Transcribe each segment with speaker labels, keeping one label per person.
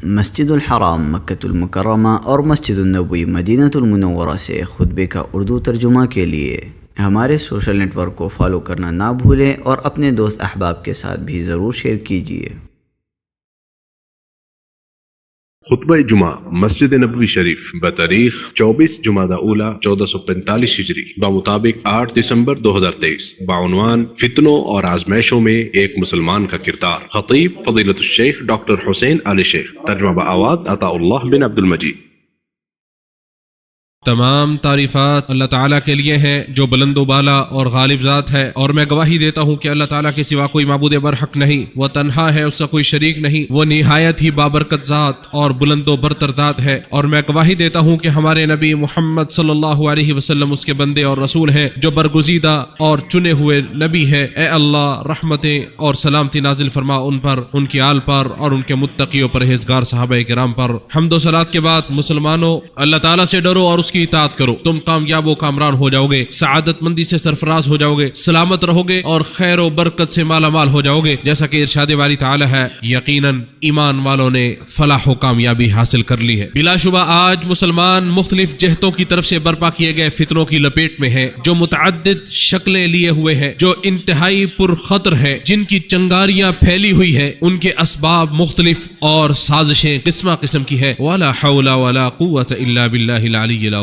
Speaker 1: مسجد الحرام مکۃ المکرمہ اور مسجد النبوی مدینہ المنورہ سے خطبے کا اردو ترجمہ کے لیے ہمارے سوشل نیٹ ورک کو فالو کرنا نہ بھولیں اور اپنے دوست احباب کے ساتھ بھی ضرور شیئر کیجیے۔
Speaker 2: خطبہ جمعہ مسجد نبوی شریف بتاریخ 24 جمادی اولی 1445 ہجری بمطابق 8 دسمبر 2023 بعنوان فتنوں اور آزمائشوں میں ایک مسلمان کا کردار، خطیب فضیلت الشیخ ڈاکٹر حسین آل شیخ، ترجمہ بآواد عطا اللہ بن عبد المجید۔
Speaker 3: تمام تعریفات اللہ تعالیٰ کے لیے ہیں جو بلند و بالا اور غالب ذات ہے، اور میں گواہی دیتا ہوں کہ اللہ تعالیٰ کے سوا کوئی معبود برحق نہیں، وہ تنہا ہے، اس کا کوئی شریک نہیں، وہ نہایت ہی بابرکت ذات اور بلند و برتر ذات ہے، اور میں گواہی دیتا ہوں کہ ہمارے نبی محمد صلی اللہ علیہ وسلم اس کے بندے اور رسول ہیں جو برگزیدہ اور چنے ہوئے نبی ہے۔ اے اللہ رحمتیں اور سلامتی نازل فرما ان پر، ان کی آل پر اور ان کے متقی و پرہیزگار صحابہ کرام پر۔ حمد و صلات کے بعد مسلمانوں، اللہ تعالیٰ سے ڈرو اور اس کی اطاعت کرو، تم کامیاب و کامران ہو جاؤ گے، سعادت مندی سے سرفراز ہو جاؤ گے، سلامت رہو گے اور خیر و برکت سے مالا مال ہو جاؤ گے، جیسا کہ ارشاد باری تعالی ہے، یقیناً ایمان والوں نے فلاح و کامیابی حاصل کر لی ہے۔ بلا شبہ آج مسلمان مختلف جہتوں کی طرف سے برپا کیے گئے فتنوں کی لپیٹ میں ہے، جو متعدد شکلیں لیے ہوئے ہیں، جو انتہائی پرخطر ہے، جن کی چنگاریاں پھیلی ہوئی ہے، ان کے اسباب مختلف اور سازشیں قسم قسم کی ہے۔ ولا حول ولا قوة الا باللہ العلی العظیم۔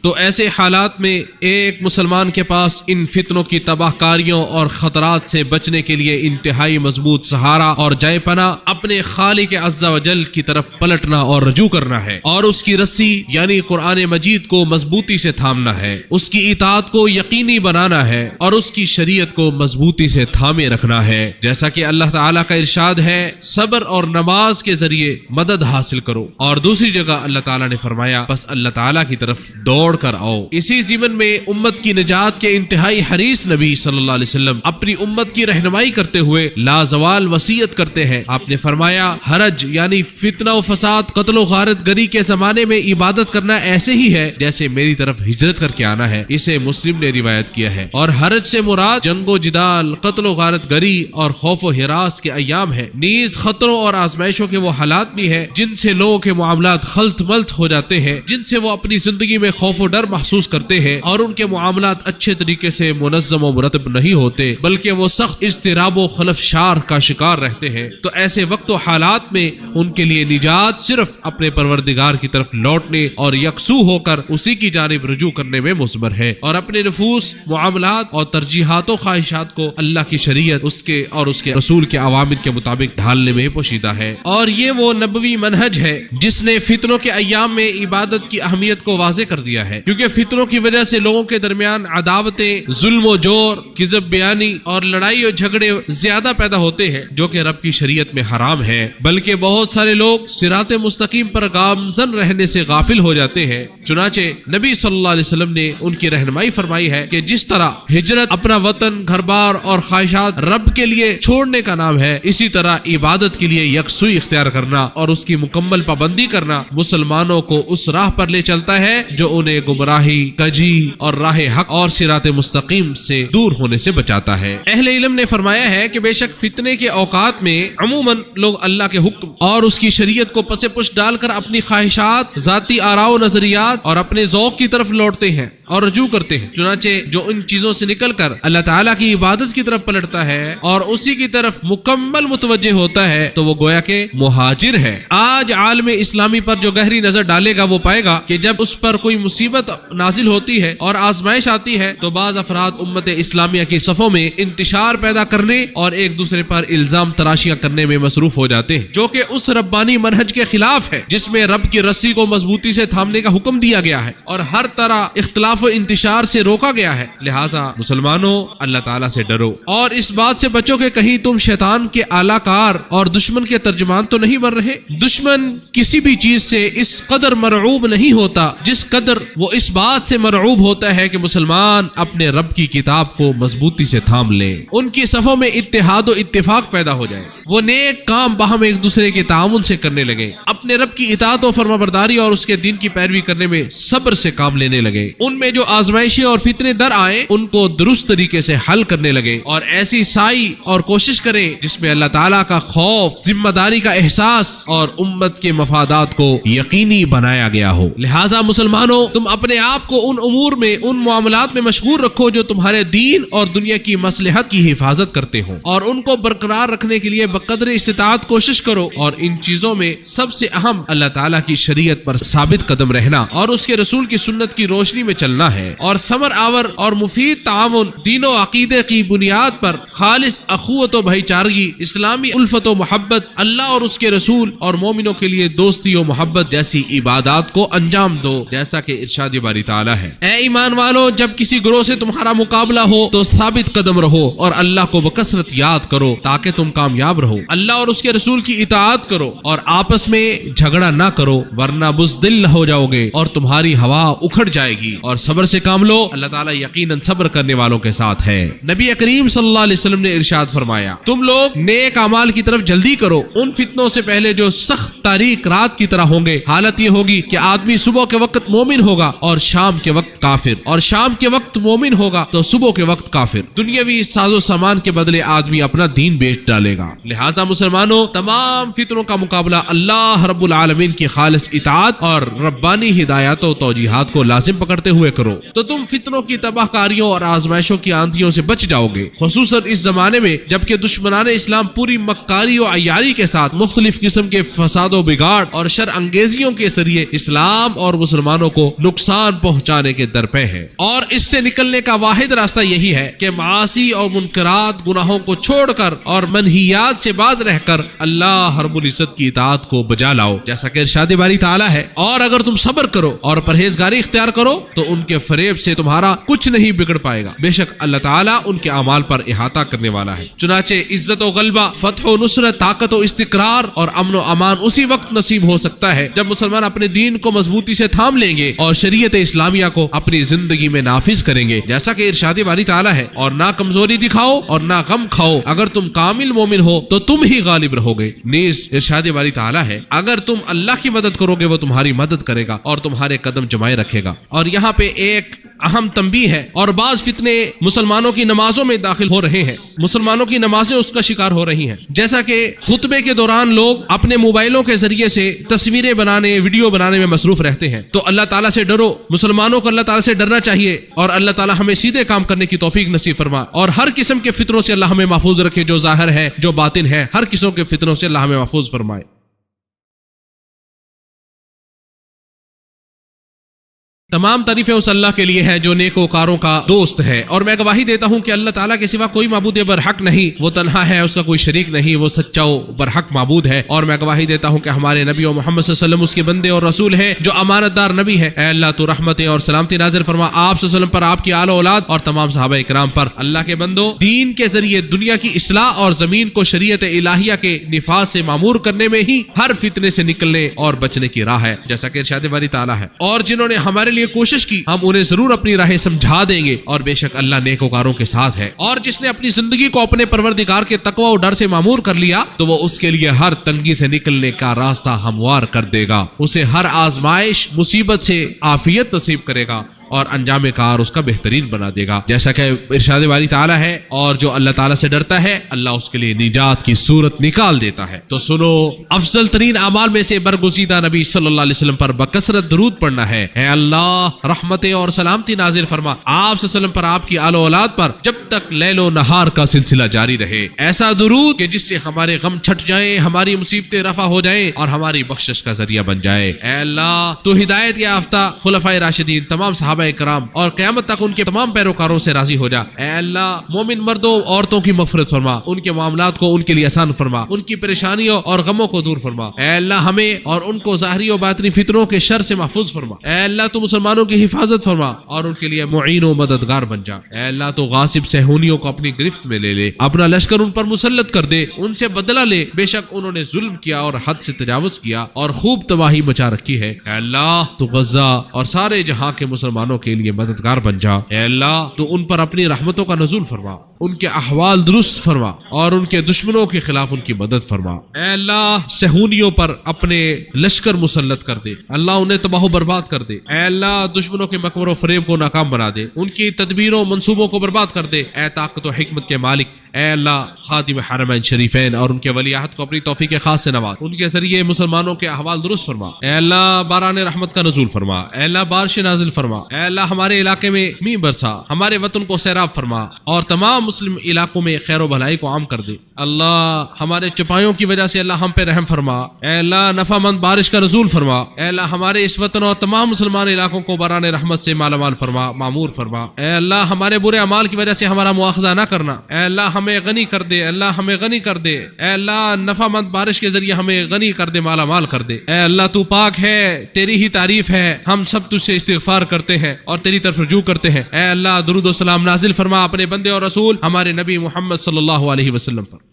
Speaker 3: تو ایسے حالات میں ایک مسلمان کے پاس ان فتنوں کی تباہ کاریوں اور خطرات سے بچنے کے لیے انتہائی مضبوط سہارا اور جائے پناہ اپنے خالق عز و جل کی طرف پلٹنا اور رجوع کرنا ہے، اور اس کی رسی یعنی قرآن مجید کو مضبوطی سے تھامنا ہے، اس کی اطاعت کو یقینی بنانا ہے، اور اس کی شریعت کو مضبوطی سے تھامے رکھنا ہے، جیسا کہ اللہ تعالیٰ کا ارشاد ہے، صبر اور نماز کے ذریعے مدد حاصل کرو، اور دوسری جگہ اللہ تعالیٰ نے فرمایا بس اللہ تعالیٰ کی طرف دوڑ کر آؤ۔ اسی ضمن میں امت کی نجات کے انتہائی حریص نبی صلی اللہ علیہ وسلم اپنی امت کی رہنمائی کرتے ہوئے لازوال وصیت کرتے ہیں۔ آپ نے فرمایا حرج یعنی فتنہ و فساد، قتل و غارت گری کے زمانے میں عبادت کرنا ایسے ہی ہے جیسے میری طرف ہجرت کر کے آنا ہے۔ اسے مسلم نے روایت کیا ہے، اور حرج سے مراد جنگ و جدال، قتل و غارت گری اور خوف و ہراس کے ایام ہے، نیز خطروں اور آزمائشوں کے وہ حالات بھی ہے جن سے لوگوں کے معاملات خلط ملط ہو جاتے ہیں، جن سے وہ اپنی زندگی میں خوف و ڈر محسوس کرتے ہیں، اور ان کے معاملات اچھے طریقے سے منظم و مرتب نہیں ہوتے، بلکہ وہ سخت اضطراب و خلفشار کا شکار رہتے ہیں۔ تو ایسے وقت و حالات میں ان کے لیے نجات صرف اپنے پروردگار کی طرف لوٹنے اور یکسو ہو کر اسی کی جانب رجوع کرنے میں مثمر ہے، اور اپنے نفوس، معاملات اور ترجیحات و خواہشات کو اللہ کی شریعت، اس کے اور اس کے رسول کے اوامر کے مطابق ڈھالنے میں پوشیدہ ہے۔ اور یہ وہ نبوی منہج ہے جس نے فتنوں کے ایام میں عبادت کی اہمیت کو واضح کر دیا ہے، کیونکہ فتنوں کی وجہ سے لوگوں کے درمیان عداوتیں، ظلم و جور، کذب بیانی اور لڑائی و جھگڑے زیادہ پیدا ہوتے ہیں، جو کہ رب کی شریعت میں حرام ہے، بلکہ بہت سارے لوگ صراط مستقیم پر گامزن رہنے سے غافل ہو جاتے ہیں۔ چنانچہ نبی صلی اللہ علیہ وسلم نے ان کی رہنمائی فرمائی ہے کہ جس طرح ہجرت اپنا وطن، گھر بار اور خواہشات رب کے لیے چھوڑنے کا نام ہے، اسی طرح عبادت کے لیے یکسوئی اختیار کرنا اور اس کی مکمل پابندی کرنا مسلمانوں کو اس راہ پر لے چلتا ہے جو انہیں گمراہی، کجی اور راہ حق اور صراط مستقیم سے دور ہونے سے بچاتا ہے۔ اہل علم نے فرمایا ہے کہ بے شک فتنے کے اوقات میں عموماً لوگ اللہ کے حکم اور اس کی شریعت کو پس پش ڈال کر اپنی خواہشات، ذاتی آراء و نظریات اور اپنے ذوق کی طرف لوٹتے ہیں اور رجوع کرتے ہیں۔ چنانچہ جو ان چیزوں سے نکل کر اللہ تعالیٰ کی عبادت کی طرف پلٹتا ہے اور اسی کی طرف مکمل متوجہ ہوتا ہے تو وہ گویا کہ مہاجر ہے۔ آج عالم اسلامی پر جو گہری نظر ڈالے گا وہ پائے گا کہ جب اس پر کوئی مصیبت نازل ہوتی ہے اور آزمائش آتی ہے تو بعض افراد امت اسلامیہ کی صفوں میں انتشار پیدا کرنے اور ایک دوسرے پر الزام تراشیاں کرنے میں مصروف ہو جاتے ہیں، جو کہ اس ربانی منہج کے خلاف ہے جس میں رب کی رسی کو مضبوطی سے تھامنے کا حکم دیا گیا ہے اور ہر طرح اختلاف و انتشار سے روکا گیا ہے۔ لہٰذا مسلمانوں اللہ تعالیٰ سے ڈرو اور اس بات سے بچو کہ کہیں تم شیطان کے اعلی کار اور دشمن کے ترجمان تو نہیں بن رہے۔ دشمن کسی بھی چیز سے اس قدر مرعوب نہیں ہوتا جس قدر وہ اس بات سے مرعوب ہوتا ہے کہ مسلمان اپنے رب کی کتاب کو مضبوطی سے تھام لے، ان کی صفوں میں اتحاد و اتفاق پیدا ہو جائے، وہ نیک کام باہم ایک دوسرے کے تعاون سے کرنے لگے، اپنے رب کی اطاعت و فرمانبرداری اور اس کے دین کی پیروی کرنے میں صبر سے کام لینے لگے، ان میں میں جو آزمائشیں اور فتنے در آئیں ان کو درست طریقے سے حل کرنے لگے اور ایسی سعی اور کوشش کریں جس میں اللہ تعالیٰ کا خوف، ذمہ داری کا احساس اور امت کے مفادات کو یقینی بنایا گیا ہو۔ لہٰذا مسلمانوں، تم اپنے آپ کو ان امور میں، ان معاملات میں مشغول رکھو جو تمہارے دین اور دنیا کی مصلحت کی حفاظت کرتے ہوں، اور ان کو برقرار رکھنے کے لیے بقدر استطاعت کوشش کرو، اور ان چیزوں میں سب سے اہم اللہ تعالیٰ کی شریعت پر ثابت قدم رہنا اور اس کے رسول کی سنت کی روشنی میں چلنا ہے، اور ثمر آور اور مفید تعاون دین و عقیدے کی بنیاد پر خالص اخوت و بھائی چارگی، اسلامی الفت و محبت، اللہ اور اس کے رسول اور مومنوں کے لیے دوستی و محبت جیسی عبادات کو انجام دو، جیسا کہ ارشاد باری تعالیٰ ہے۔ اے ایمان والو، جب کسی گروہ سے تمہارا مقابلہ ہو تو ثابت قدم رہو اور اللہ کو بکثرت یاد کرو تاکہ تم کامیاب رہو، اللہ اور اس کے رسول کی اطاعت کرو اور آپس میں جھگڑا نہ کرو ورنہ بزدل ہو جاؤ گے اور تمہاری ہوا اکھڑ جائے گی، اور صبر سے کام لو، اللہ تعالیٰ یقیناً صبر کرنے والوں کے ساتھ ہے۔ نبی کریم صلی اللہ علیہ وسلم نے ارشاد فرمایا، تم لوگ نیک اعمال کی طرف جلدی کرو ان فتنوں سے پہلے جو سخت تاریک رات کی طرح ہوں گے۔ حالت یہ ہوگی کہ آدمی صبح کے وقت مومن ہوگا اور شام کے وقت کافر، اور شام کے وقت مومن ہوگا تو صبح کے وقت کافر۔ دنیاوی ساز و سامان کے بدلے آدمی اپنا دین بیچ ڈالے گا۔ لہٰذا مسلمانوں، تمام فتنوں کا مقابلہ اللہ رب العالمین کی خالص اطاعت اور ربانی ہدایات و توجیہات کو لازم پکڑتے ہوئے کرو، تو تم فتنوں کی تباہ کاریوں اور آزمائشوں کی آندھیوں سے بچ جاؤ گے، خصوصاً اس زمانے میں جبکہ دشمنان اسلام پوری مکاری و عیاری کے ساتھ مختلف قسم کے فساد و بگاڑ اور شر انگیزیوں کے ذریعے اسلام اور مسلمانوں کو نقصان پہنچانے کے درپے ہیں، اور اس سے نکلنے کا واحد راستہ یہی ہے کہ معاصی اور منکرات گناہوں کو چھوڑ کر اور منہیات سے باز رہ کر اللہ رب العزت کی اطاعت کو بجا لاؤ، جیسا کہ ارشاد باری تعالیٰ ہے، اور اگر تم صبر کرو اور پرہیزگاری اختیار کرو تو ان کے فریب سے تمہارا کچھ نہیں بگڑ پائے گا، بے شک اللہ تعالیٰ ان کے اعمال پر احاطہ کرنے والا ہے۔ چنانچہ عزت و غلبہ، فتح و نصرت، طاقت و استقرار اور امن و امان اسی وقت نصیب ہو سکتا ہے جب مسلمان اپنے دین کو مضبوطی سے تھام لیں گے اور شریعت اسلامیہ کو اپنی زندگی میں نافذ کریں گے، جیسا کہ ارشاد باری تعالیٰ ہے، اور نہ کمزوری دکھاؤ اور نہ غم کھاؤ، اگر تم کامل مومن ہو تو تم ہی غالب رہو گے۔ نیز ارشاد باری تعالیٰ ہے، اگر تم اللہ کی مدد کرو گے وہ تمہاری مدد کرے گا اور تمہارے قدم جمائے رکھے گا۔ اور یہاں پہ ایک اہم تنبیہ ہے، اور بعض فتنے مسلمانوں کی نمازوں میں داخل ہو رہے ہیں، مسلمانوں کی نمازیں اس کا شکار ہو رہی ہیں، جیسا کہ خطبے کے دوران لوگ اپنے موبائلوں کے ذریعے سے تصویریں بنانے، ویڈیو بنانے میں مصروف رہتے ہیں۔ تو اللہ تعالیٰ سے ڈرو، مسلمانوں کو اللہ تعالیٰ سے ڈرنا چاہیے، اور اللہ تعالیٰ ہمیں سیدھے کام کرنے کی توفیق نصیب فرما، اور ہر قسم کے فتنوں سے اللہ ہمیں محفوظ رکھے، جو ظاہر ہے جو باطن ہے، ہر قسم کے فتنوں سے اللہ ہمیں محفوظ فرمائے۔ تمام تعریفیں اس اللہ کے لیے ہے جو نیکوکاروں کا دوست ہے، اور میں گواہی دیتا ہوں کہ اللہ تعالیٰ کے سوا کوئی معبود برحق نہیں، وہ تنہا ہے، اس کا کوئی شریک نہیں، وہ سچا و برحق معبود ہے، اور میں گواہی دیتا ہوں کہ ہمارے نبی و محمد صلی اللہ علیہ وسلم اس کے بندے اور رسول ہیں جو امانت دار نبی ہے۔ اے اللہ تو رحمتیں اور سلامتی نازل فرما آپ صلی اللہ علیہ وسلم پر، آپ کی آل و اولاد اور تمام صحابہ اکرام پر۔ اللہ کے بندو، دین کے ذریعے دنیا کی اصلاح اور زمین کو شریعت الہیہ کے نفاذ سے معمور کرنے میں ہی ہر فتنے سے نکلنے اور بچنے کی راہ ہے، جیسا کہ ارشاد باری تعالیٰ ہے، اور جنہوں نے ہمارے لیے کوشش کی ہم انہیں ضرور اپنی راہیں سمجھا دیں گے، اور بے شک اللہ نیکوکاروں کے ساتھ ہے۔ اور جس نے اپنی زندگی کو اپنے پروردگار کے تقوی اور ڈر سے معمور کر لیا تو وہ اس کے لیے ہر تنگی سے نکلنے کا راستہ ہموار کر دے گا، اسے ہر آزمائش مصیبت سے عافیت نصیب کرے گا اور انجام کار اس کا بہترین بنا دے گا، جیسا کہ ارشاد باری تعالیٰ ہے، اور جو اللہ تعالیٰ سے ڈرتا ہے اللہ اس کے لیے نجات کی صورت نکال دیتا ہے۔ تو سنو، افضل ترین اعمال میں سے برگزیدہ نبی صلی اللہ علیہ وسلم پر بکثرت درود پڑھنا ہے۔ اے اللہ رحمتیں اور سلامتی نازل فرما آپ صلی اللہ علیہ وسلم پر، آپ کی آل و اولاد پر، جب تک لیل و نہار کا سلسلہ جاری رہے۔ ایسا درود کہ جس سے ہمارے غم چھٹ جائیں، ہماری مصیبتیں رفع ہو جائیں اور ہماری بخشش کا ذریعہ بن جائے۔ اے اللہ تو ہدایت یافتہ خلفائے راشدین، تمام صحابہ کرام اور قیامت تک ان کے تمام پیروکاروں سے راضی ہو جا۔ اے اللہ مومن مردوں عورتوں کی مغفرت فرما، ان کے معاملات کو ان کے لیے آسان فرما، ان کی پریشانیوں اور غموں کو دور فرما۔ اے اللہ ہمیں اور ان کو ظاہری و باطنی فتنوں کے شر سے محفوظ فرما۔ اے اللہ تو مسلمانوں کی حفاظت فرما اور ان کے لیے معین و مددگار بن جا۔ اے اللہ تو غاصب سے سہونیوں کو اپنی گرفت میں لے لے، اپنا لشکر ان پر مسلط کر دے، ان سے بدلہ لے، بے شک انہوں نے ظلم کیا اور حد سے تجاوز کیا اور خوب تباہی مچا رکھی ہے۔ اے اللہ تو غزہ اور سارے جہاں کے مسلمانوں کے لیے مددگار بن جا۔ اے اللہ تو ان پر اپنی رحمتوں کا نزول فرما، ان کے احوال درست فرما اور ان کے دشمنوں کے خلاف ان کی مدد فرما۔ اے اللہ سہونیوں پر اپنے لشکر مسلط کر دے، اللہ انہیں تباہ و برباد کر دے۔ اے اللہ دشمنوں کے مکر و فریب کو ناکام بنا دے، ان کی تدبیروں منصوبوں کو برباد کر دے۔ اے طاقت و حکمت کے مالک، اے اللہ خادم حرمین شریفین اور ان کے ولی عہد کو اپنی توفیق خاص سے نواز، ان کے ذریعے مسلمانوں کے احوال درست فرما۔ اے اللہ باران رحمت کا نزول فرما، اے اللہ بارش نازل فرما، اے اللہ ہمارے علاقے میں می برسا، ہمارے وطن کو سیراب فرما اور تمام مسلم علاقوں میں خیر و بھلائی کو عام کر دے۔ اللہ ہمارے چپائیوں کی وجہ سے اللہ ہم پہ رحم فرما، اے اللہ نفع مند بارش کا نزول فرما، اے اللہ ہمارے اس وطن اور تمام مسلمان علاقوں کو باران رحمت سے مالا مال فرما، معمور فرما۔ اے اللہ ہمارے برے اعمال کی وجہ سے ہمارا مواخذہ نہ کرنا، اے اللہ ہمیں غنی کر دے، اللہ ہمیں غنی کر دے، اے اللہ نفع مند بارش کے ذریعے ہمیں غنی کر دے، مالا مال کر دے۔ اے اللہ تو پاک ہے، تیری ہی تعریف ہے، ہم سب تجھ سے استغفار کرتے ہیں اور تیری طرف رجوع کرتے ہیں۔ اے اللہ درود و سلام نازل فرما اپنے بندے اور رسول ہمارے نبی محمد صلی اللہ علیہ وسلم پر۔